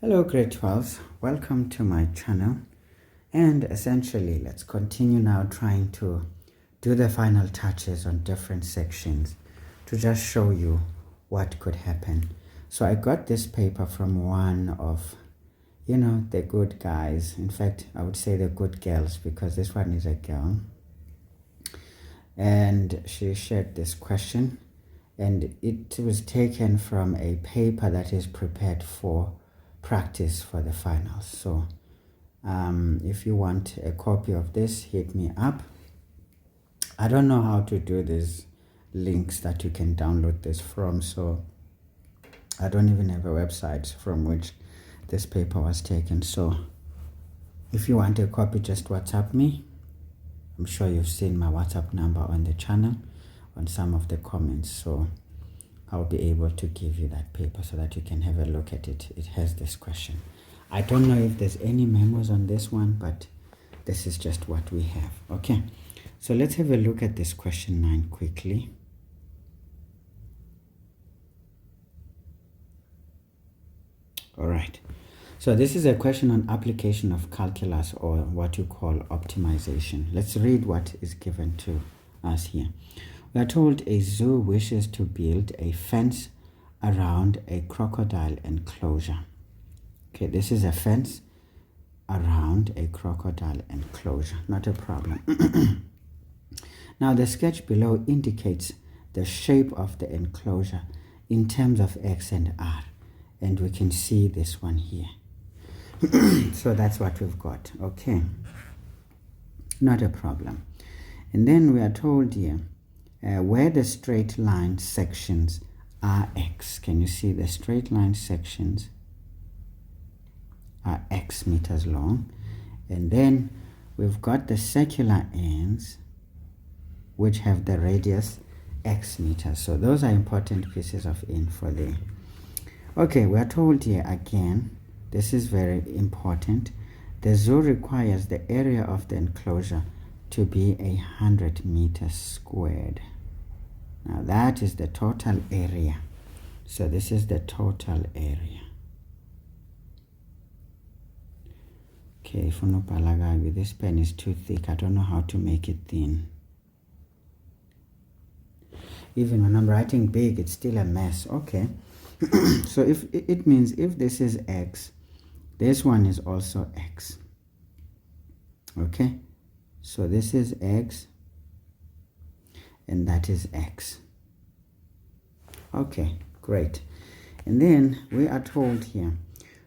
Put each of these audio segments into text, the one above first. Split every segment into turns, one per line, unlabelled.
Hello grade 12s, welcome to my channel, and essentially let's continue now trying to do the final touches on different sections to just show you what could happen. So I got this paper from one of the good guys, in fact I would say the good girls, because this one is a girl, and she shared this question, and it was taken from a paper that is prepared for practice for the finals. So if you want a copy of this, hit me up. I don't know how to do these links that you can download this from, so I don't even have a website from which this paper was taken. So if you want a copy, just WhatsApp me. I'm sure you've seen my WhatsApp number on the channel on some of the comments, so I'll be able to give you that paper so that you can have a look at it. It has this question. I don't know if there's any memos on this one, but this is just what we have. Okay, so let's have a look at this question 9 quickly. All right, so this is a question on application of calculus, or what you call optimization. Let's read what is given to us here. We are told a zoo wishes to build a fence around a crocodile enclosure. Okay, this is a fence around a crocodile enclosure, not a problem. Now the sketch below indicates the shape of the enclosure in terms of X and R, and we can see this one here. So that's what we've got. Okay, not a problem. And then we are told here, where the straight line sections are X. Can you see the straight line sections are X meters long? And then we've got the circular ends which have the radius X meters. So those are important pieces of info there. Okay, we are told here again, this is very important. The zoo requires the area of the enclosure to be 100 meters squared. Now that is the total area. So this is the total area. Okay, this pen is too thick. I don't know how to make it thin. Even when I'm writing big, it's still a mess. Okay. So if it means if this is X, this one is also X. Okay. So this is X, and that is X. Okay, great. And then we are told here,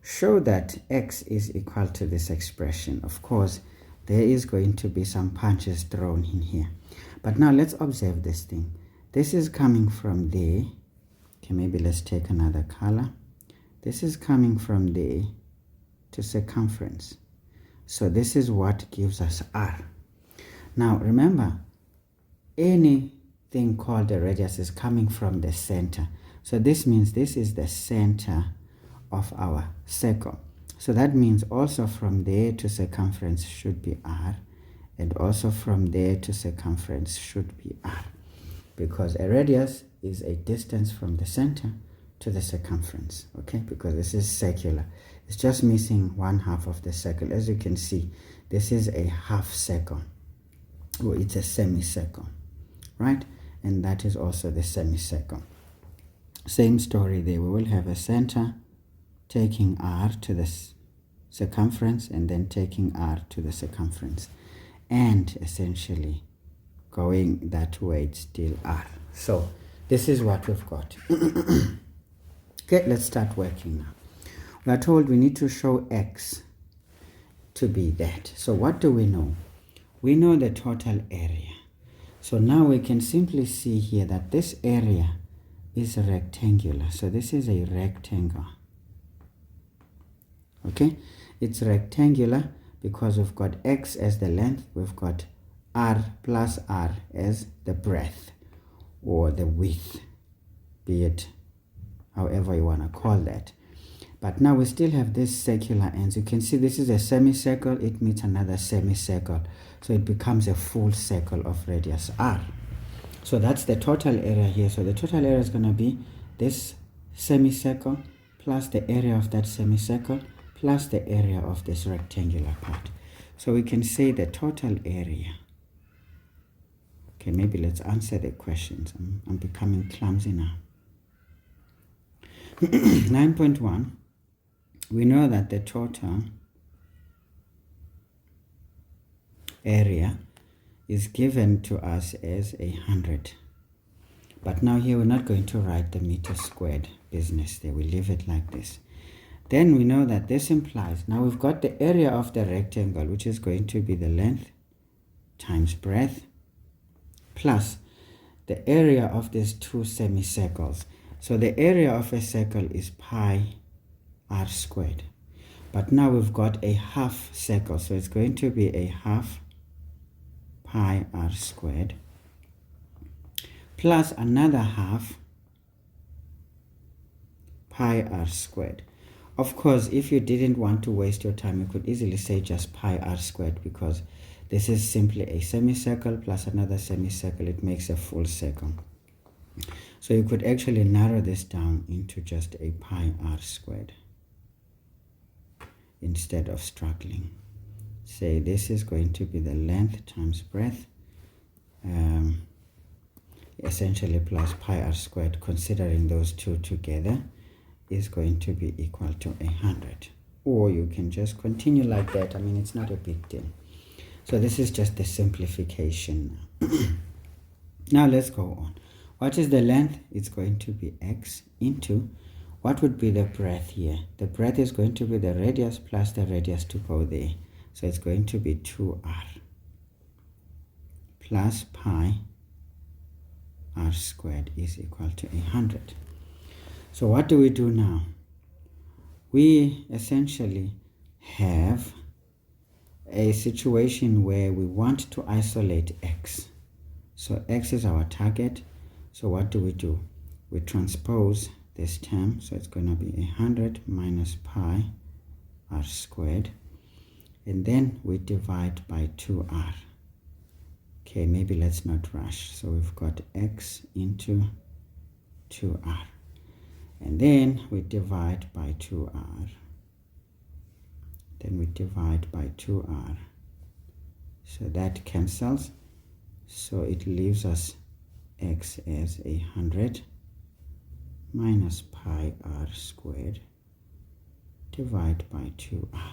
show that X is equal to this expression. Of course, there is going to be some punches thrown in here. But now let's observe this thing. This is coming from there. Okay, maybe let's take another color. This is coming from there to circumference. So this is what gives us R. Now remember, anything called a radius is coming from the center. So this means this is the center of our circle. So that means also from there to circumference should be R, and also from there to circumference should be R, because a radius is a distance from the center to the circumference. Okay, because this is circular. It's just missing 1/2 of the circle. As you can see, this is a half circle, or it's a semicircle, right? And that is also the semicircle. Same story there. We will have a center taking R to the circumference, and then taking R to the circumference, and essentially going that way, it's still R. So this is what we've got. Okay, let's start working now. We are told we need to show X to be that. So what do we know? We know the total area. So now we can simply see here that this area is rectangular. So this is a rectangle. Okay, it's rectangular because we've got X as the length, we've got R plus R as the breadth or the width, be it however you want to call that. But now we still have this circular ends. You can see this is a semicircle, it meets another semicircle, so it becomes a full circle of radius R. So that's the total area here. So the total area is going to be this semicircle plus the area of that semicircle plus the area of this rectangular part. So we can say the total area. Okay, maybe let's answer the questions. I'm becoming clumsy now. 9.1, we know that the total area is given to us as 100. But now here we're not going to write the meter squared business there. We leave it like this. Then we know that this implies, now we've got the area of the rectangle, which is going to be the length times breadth, plus the area of these two semicircles. So the area of a circle is pi r squared. But now we've got a half circle, so it's going to be a half pi r squared plus another half pi r squared. Of course, if you didn't want to waste your time, you could easily say just pi r squared, because this is simply a semicircle plus another semicircle. It makes a full circle. So you could actually narrow this down into just a pi r squared instead of struggling. Say this is going to be the length times breadth, essentially plus pi r squared, considering those two together, is going to be equal to 100. Or you can just continue like that. I mean, it's not a big deal. So this is just the simplification. Now let's go on. What is the length? It's going to be x into, what would be the breadth here? The breadth is going to be the radius plus the radius to go there. So it's going to be 2r plus pi r squared is equal to 100. So what do we do now? We essentially have a situation where we want to isolate x. So x is our target. So what do? We transpose this term. So it's going to be 100 minus pi r squared. And then we divide by 2r. Okay, maybe let's not rush. So we've got x into 2r. And then we divide by 2r. Then we divide by 2r. So that cancels. So it leaves us x as 100 minus pi r squared divided by 2r.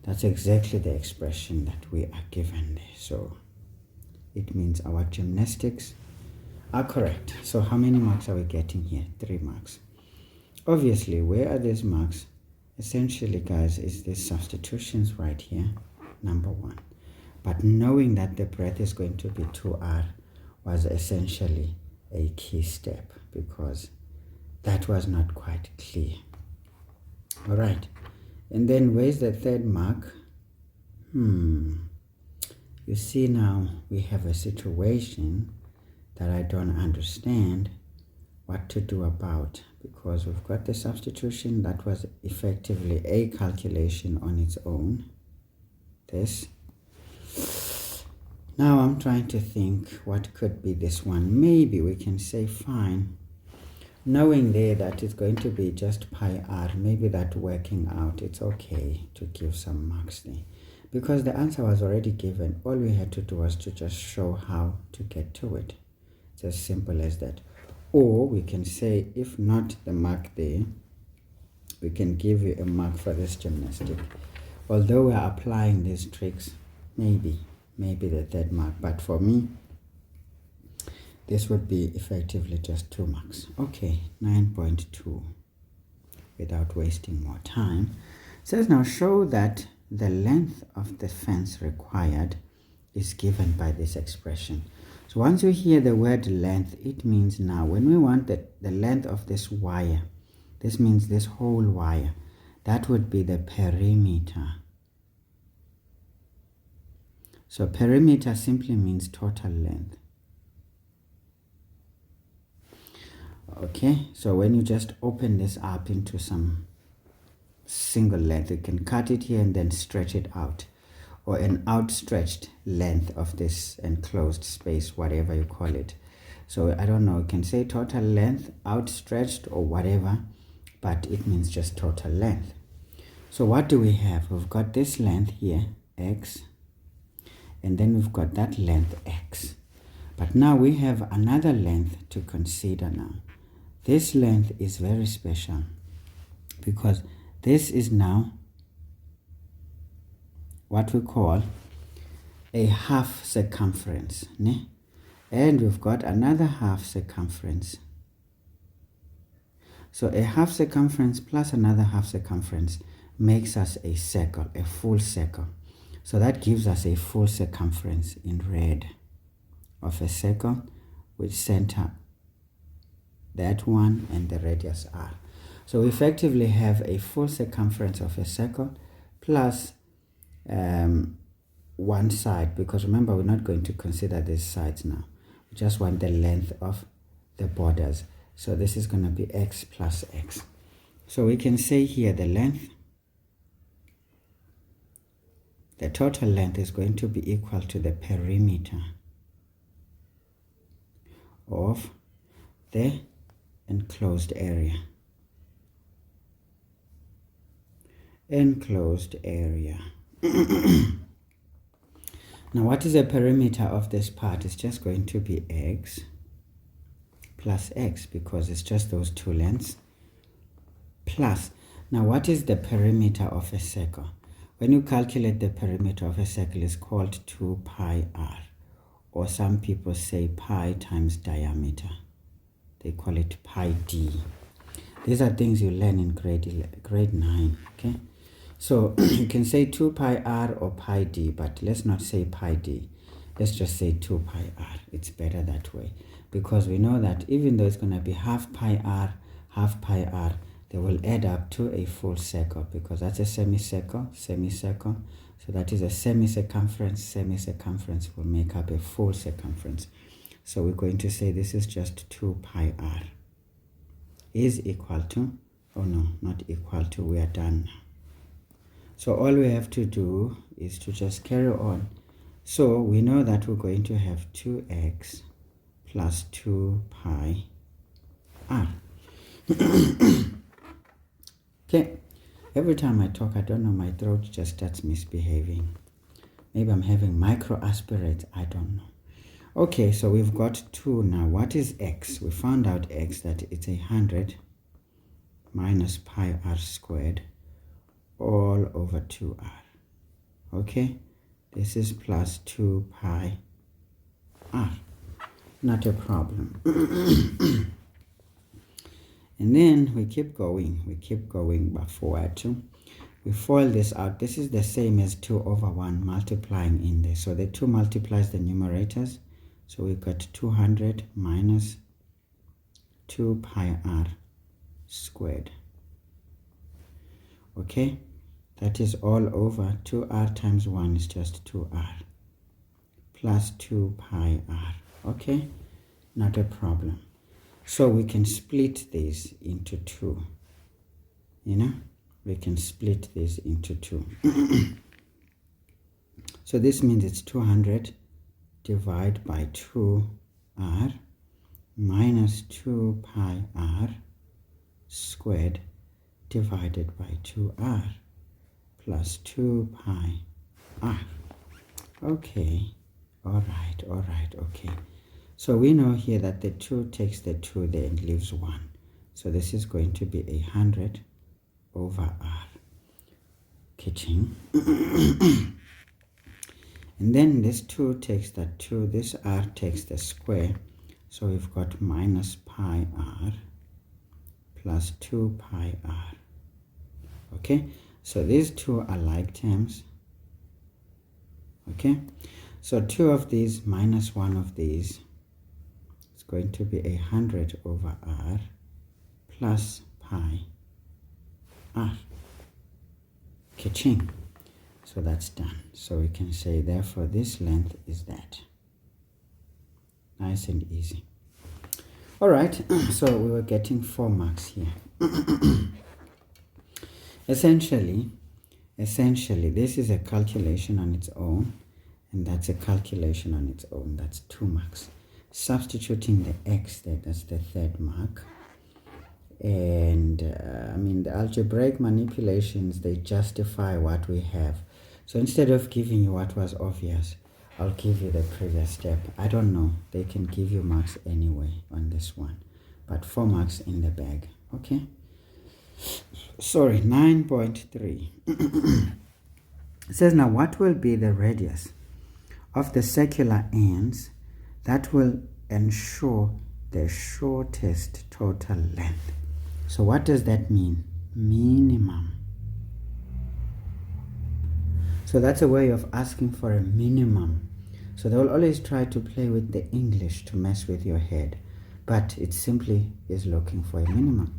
That's exactly the expression that we are given there. So it means our gymnastics are correct. So how many marks are we getting here? 3 marks. Obviously, where are these marks? Essentially, guys, is these substitutions right here, number 1. But knowing that the breadth is going to be 2r was essentially a key step, because that was not quite clear. All right. And then where's the 3rd mark? You see, now we have a situation that I don't understand what to do about, because we've got the substitution that was effectively a calculation on its own. This. Now I'm trying to think what could be this one. Maybe we can say fine, knowing there that it's going to be just pi r, maybe that working out, it's okay to give some marks there, because the answer was already given. All we had to do was to just show how to get to it. It's as simple as that. Or we can say, if not the mark there, we can give you a mark for this gymnastic. Although we are applying these tricks, maybe the 3rd mark. But for me, this would be effectively just 2 marks. Okay, 9.2. Without wasting more time, it says now show that the length of the fence required is given by this expression. So once you hear the word length, it means now when we want the length of this wire, this means this whole wire, that would be the perimeter. So perimeter simply means total length. Okay, so when you just open this up into some single length, you can cut it here and then stretch it out, or an outstretched length of this enclosed space, whatever you call it. So I don't know, you can say total length, outstretched, or whatever, but it means just total length. So what do we have? We've got this length here, x, and then we've got that length, x. But now we have another length to consider now. This length is very special because this is now what we call a half circumference, ne? And we've got another half circumference. So a half circumference plus another half circumference makes us a circle, a full circle. So that gives us a full circumference in red of a circle with center that one and the radius r. So we effectively have a full circumference of a circle plus one side, because remember we're not going to consider these sides now. We just want the length of the borders. So this is going to be x plus x. So we can say here the length, the total length is going to be equal to the perimeter of the enclosed area. Enclosed area. Now what is the perimeter of this part? It's just going to be x plus x, because it's just those two lengths, plus. Now what is the perimeter of a circle? When you calculate the perimeter of a circle, it's called 2 pi r, or some people say pi times diameter. They call it pi d. These are things you learn in grade 9, okay? So you can say 2 pi r or pi d, but let's not say pi d. Let's just say 2 pi r. It's better that way, because we know that even though it's going to be half pi r, they will add up to a full circle, because that's a semicircle. So that is a semicircumference. Semicircumference will make up a full circumference. So we're going to say this is just 2 pi r is equal to, oh no, not equal to, we are done now. So all we have to do is to just carry on. So we know that we're going to have 2x plus 2 pi r. Okay, every time I talk, I don't know, my throat just starts misbehaving. Maybe I'm having microaspirates, I don't know. Okay, so we've got 2 now. What is x? We found out x, that it's 100 minus pi r squared all over 2r. Okay, this is plus 2 pi r. Not a problem. And then we keep going but forward too. We FOIL this out. This is the same as 2 over 1 multiplying in there. So the 2 multiplies the numerators. So we've got 200 minus 2 pi r squared. Okay, that is all over 2r times 1 is just 2r plus 2 pi r. Okay, not a problem. So we can split these into 2. We can split these into 2. So this means it's 200 divided by 2r minus 2 pi r squared divided by 2r plus 2 pi r. Okay, all right, okay. So we know here that the 2 takes the 2 there and leaves 1. So this is going to be 100 over r. Kitchen. And then this 2 takes that 2, this r takes the square. So we've got minus pi r plus 2 pi r. Okay, so these 2 are like terms. Okay, so 2 of these minus 1 of these is going to be 100 over r plus pi r. Ka-ching. So that's done. So we can say therefore this length is that. Nice and easy. All right, so we were getting 4 marks here. Essentially, this is a calculation on its own, and that's a calculation on its own. That's 2 marks. Substituting the x there, that's the 3rd mark. And I mean, the algebraic manipulations, they justify what we have. So instead of giving you what was obvious, I'll give you the previous step. I don't know, they can give you marks anyway on this one, but 4 marks in the bag. Okay, sorry, 9.3. It says, now what will be the radius of the circular ends that will ensure the shortest total length? So what does that mean? Minimum. So that's a way of asking for a minimum. So they will always try to play with the English to mess with your head, but it simply is looking for a minimum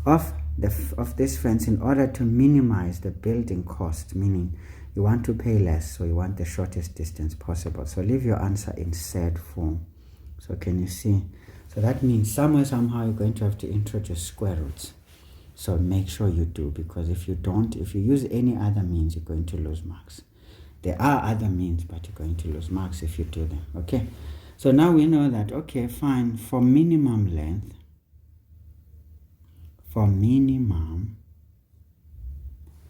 of this fence in order to minimize the building cost, meaning you want to pay less, so you want the shortest distance possible. So leave your answer in said form. So can you see? So that means somewhere, somehow, you're going to have to introduce square roots. So make sure you do, because if you don't, if you use any other means, you're going to lose marks. There are other means, but you're going to lose marks if you do them. Okay, so now we know that, okay, fine, for minimum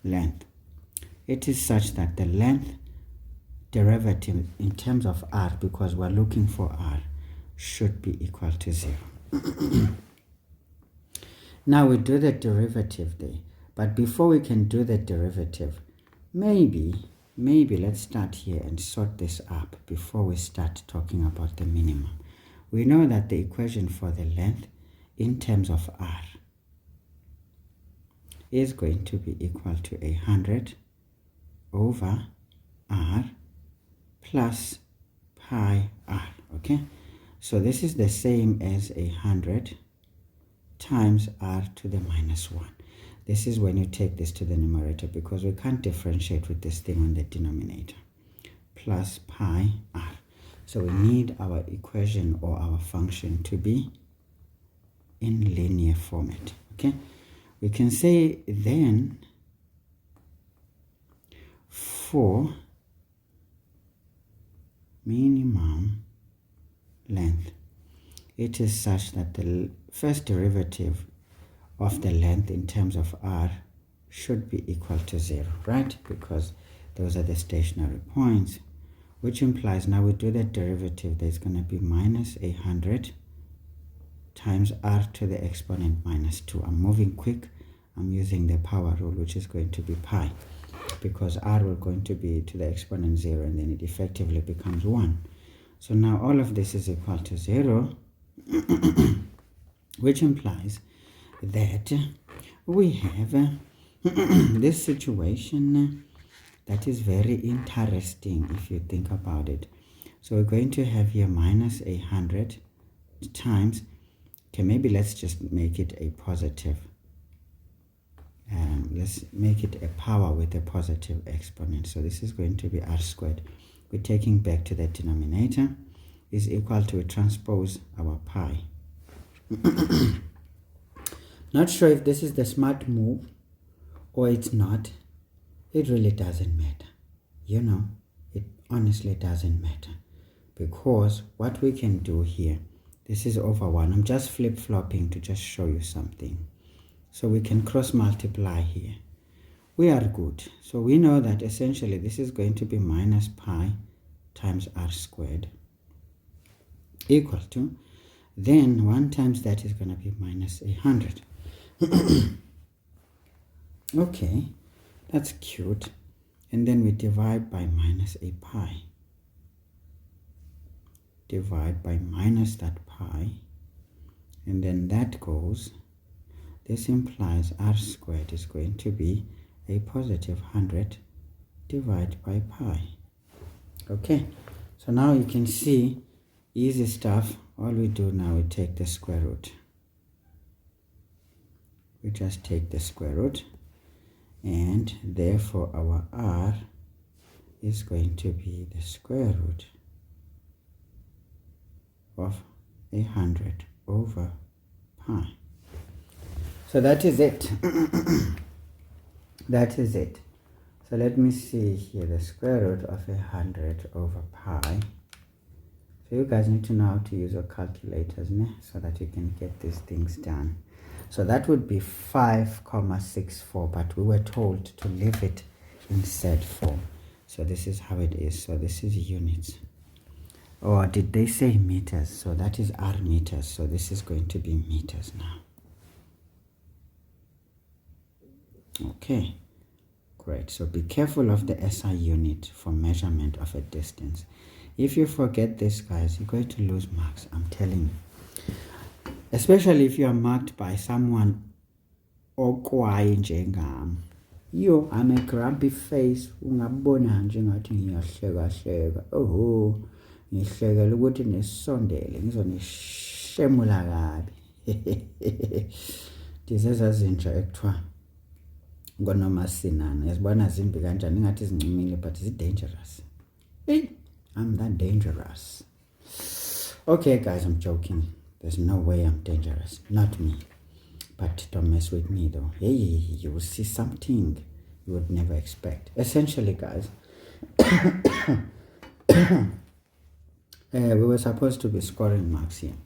length, it is such that the length derivative in terms of r, because we're looking for r, should be equal to 0. Now we do the derivative there, but before we can do the derivative, maybe let's start here and sort this up before we start talking about the minimum. We know that the equation for the length in terms of r is going to be equal to 100 over r plus pi r. Okay, so this is the same as 100 times r to the minus 1. This is when you take this to the numerator, because we can't differentiate with this thing on the denominator. Plus pi r. So we need our equation or our function to be in linear format. Okay, we can say then for minimum length, it is such that the first derivative of the length in terms of r should be equal to 0, right? Because those are the stationary points, which implies now we do the derivative, there's going to be minus 100 times r to the exponent minus 2. I'm moving quick. I'm using the power rule, which is going to be pi, because r will going to be to the exponent 0, and then it effectively becomes 1. So now all of this is equal to 0, which implies that we have this situation that is very interesting if you think about it. So we're going to have here minus 100 times, okay, maybe let's just make it a positive. Let's make it a power with a positive exponent. So this is going to be r squared. We're taking back to the denominator is equal to transpose our pi. Not sure if this is the smart move or it's not. It really doesn't matter. You know, it honestly doesn't matter, because what we can do here, this is over 1. I'm just flip-flopping to just show you something. So we can cross multiply here. We are good. So we know that essentially this is going to be minus pi times r squared equal to, then 1 times that is going to be minus 100. Okay, that's cute. And then we divide by minus a pi. Divide by minus that pi. And then that goes. This implies r squared is going to be a positive 100 divided by pi. Okay, so now you can see, easy stuff. All we do now, we take the square root. We just take the square root, and therefore our r is going to be the square root of 100 over pi. So that is it. That is it. So let me see here, the square root of 100 over pi. So you guys need to know how to use your calculators, so that you can get these things done. So that would be 5,64, but we were told to leave it in Z form. So this is how it is. So this is units. Or did they say meters? So that is R meters. So this is going to be meters now. Okay, great. So be careful of the SI unit for measurement of a distance. If you forget this, guys, you're going to lose marks, I'm telling you. Especially if you are marked by someone okwayi njengami. Yo, I'm a grumpy face. Ungabona nje ngathi ngiyahleka. Oh, ngihlekela ukuthi nesondele ngizonishemula kabi. Dizezazintsha ekuthiwa ngonomasinana. Yazibona zimbi kanjani ngathi zincumile, but is it dangerous? Hey, I'm that dangerous. Okay, guys, I'm joking. There's no way I'm dangerous. Not me. But don't mess with me, though. Hey, you will see something you would never expect. Essentially, guys, we were supposed to be scoring marks here.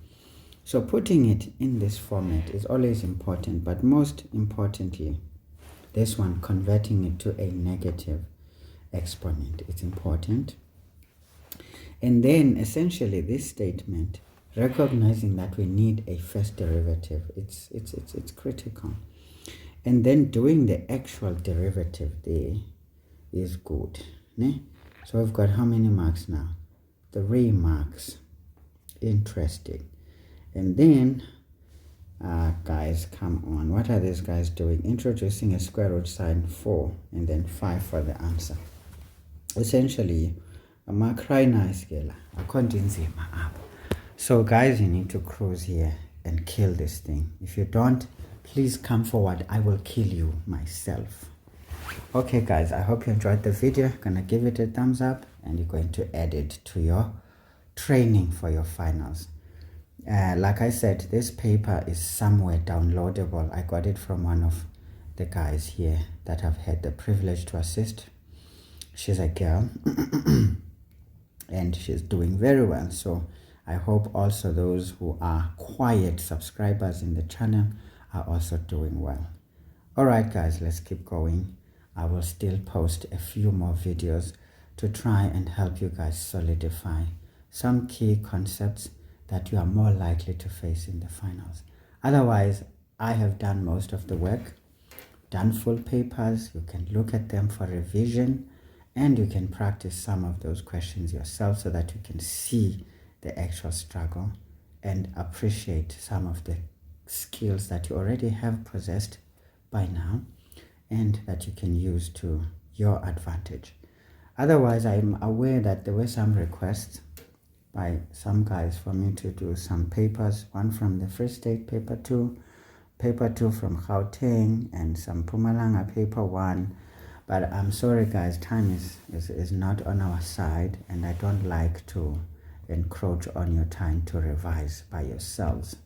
So putting it in this format is always important, but most importantly, this one, converting it to a negative exponent, it's important. And then essentially this statement, recognizing that we need a first derivative, it's critical. And then doing the actual derivative there is good. Ne? So we've got how many marks now? 3 marks. Interesting. And then guys, come on, what are these guys doing? Introducing a square root sign 4 and then 5 for the answer. Essentially, so guys, you need to cruise here and kill this thing. If you don't, please come forward. I will kill you myself. Okay, guys, I hope you enjoyed the video. Gonna give it a thumbs up, and you're going to add it to your training for your finals. Like I said, this paper is somewhere downloadable. I got it from one of the guys here that I've had the privilege to assist. She's a girl and she's doing very well. So I hope also those who are quiet subscribers in the channel are also doing well. All right, guys, let's keep going. I will still post a few more videos to try and help you guys solidify some key concepts that you are more likely to face in the finals. Otherwise, I have done most of the work, done full papers. You can look at them for revision, and you can practice some of those questions yourself so that you can see the actual struggle and appreciate some of the skills that you already have possessed by now and that you can use to your advantage. Otherwise, I'm aware that there were some requests by some guys for me to do some papers, one from the Free State paper 2 from Gauteng, and some Mpumalanga paper 1. But I'm sorry, guys, time is not on our side, and I don't like to encroach on your time to revise by yourselves.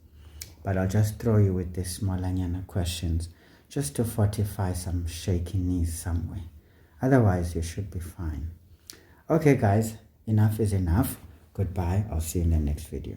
But I'll just throw you with these smallanyana questions just to fortify some shaky knees somewhere. Otherwise, you should be fine. Okay, guys, enough is enough. Goodbye. I'll see you in the next video.